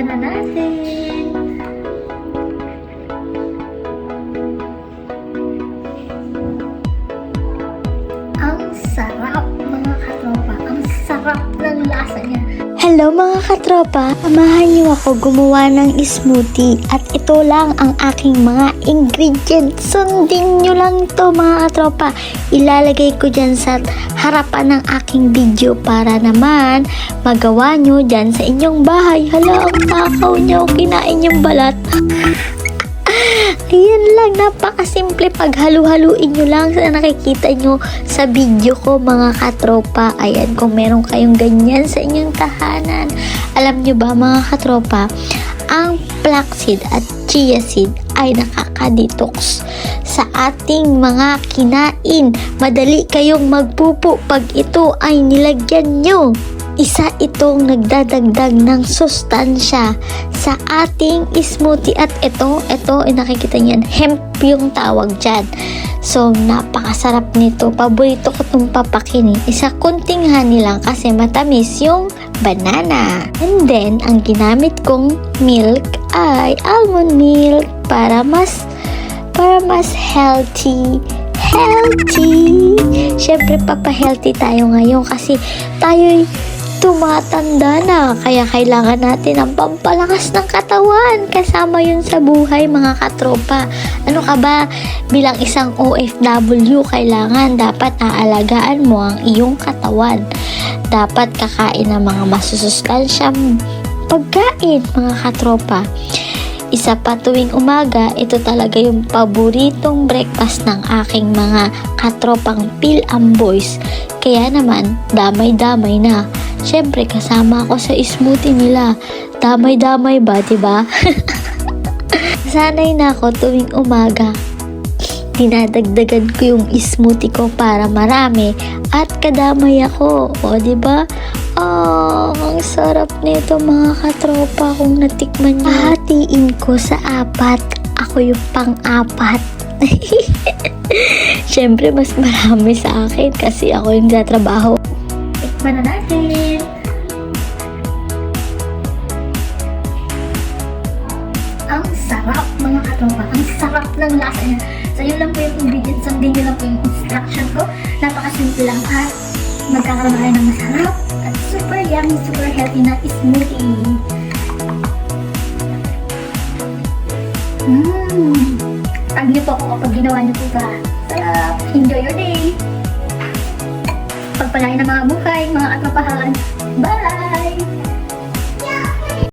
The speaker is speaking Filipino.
Tikman na natin. Ang sarap mga katropa. Ang sarap ng lasa niya. Hello mga katropa, samahan niyo ako gumawa ng smoothie at ito lang ang aking mga ingredients. Sundin niyo lang to mga katropa. Ilalagay ko dyan sa harapan ng aking video para naman magawa niyo dyan sa inyong bahay. Hala, ang takaw niyo, kinain yung balat. Ayan lang, napakasimple. Paghalu-haluin nyo lang sa nakikita nyo sa video ko mga katropa. Ayan, kung meron kayong ganyan sa inyong tahanan. Alam nyo ba mga katropa, ang flaxseed at chia seed ay nakaka-detox sa ating mga kinain. Madali kayong magpupo pag ito ay nilagyan nyo. Isa itong nagdadagdag ng sustansya sa ating smoothie at ito nakikita niyan, hemp yung tawag dyan. So, napakasarap nito. Paborito ko itong papakin. Isa kunting honey lang kasi matamis yung banana. And then, ang ginamit kong milk ay almond milk para mas healthy. Syempre, papa-healthy tayo ngayon kasi tayo'y tumatanda na, kaya kailangan natin ang pampalakas ng katawan. Kasama yun sa buhay mga katropa. Ano ka ba, bilang isang OFW, kailangan dapat aalagaan mo ang iyong katawan. Dapat kakain ng mga masusustansyang pagkain mga katropa. Isa pa tuwing umaga, ito talaga yung paboritong breakfast ng aking mga katropang Pilamboys. Kaya naman, damay-damay na. Siyempre, kasama ako sa smoothie nila. Damay-damay ba, diba? Sanay na ako tuwing umaga. Dinadagdagan ko yung smoothie ko para marami at kadamay ako. O, diba? Ang sarap nito mga katropa kung natikman niyo. Hahatiin ko sa 4. Ako yung pang-4. Siyempre, mas marami sa akin kasi ako yung tatrabaho. Tikman na natin. Ang sarap mga katropa. Ang sarap ng lasa niya. So, yun lang po yung ingredients. Sundin nyo lang po yung instruction ko. Napakasimple lang at magkakaroon kayo ng masarap at super yummy, super healthy na smoothie. Tag niyo po ako kapag ginawa niyo po ba. Sarap! Enjoy your day! Pagpalain ng mga buhay, mga katropahan. Bye!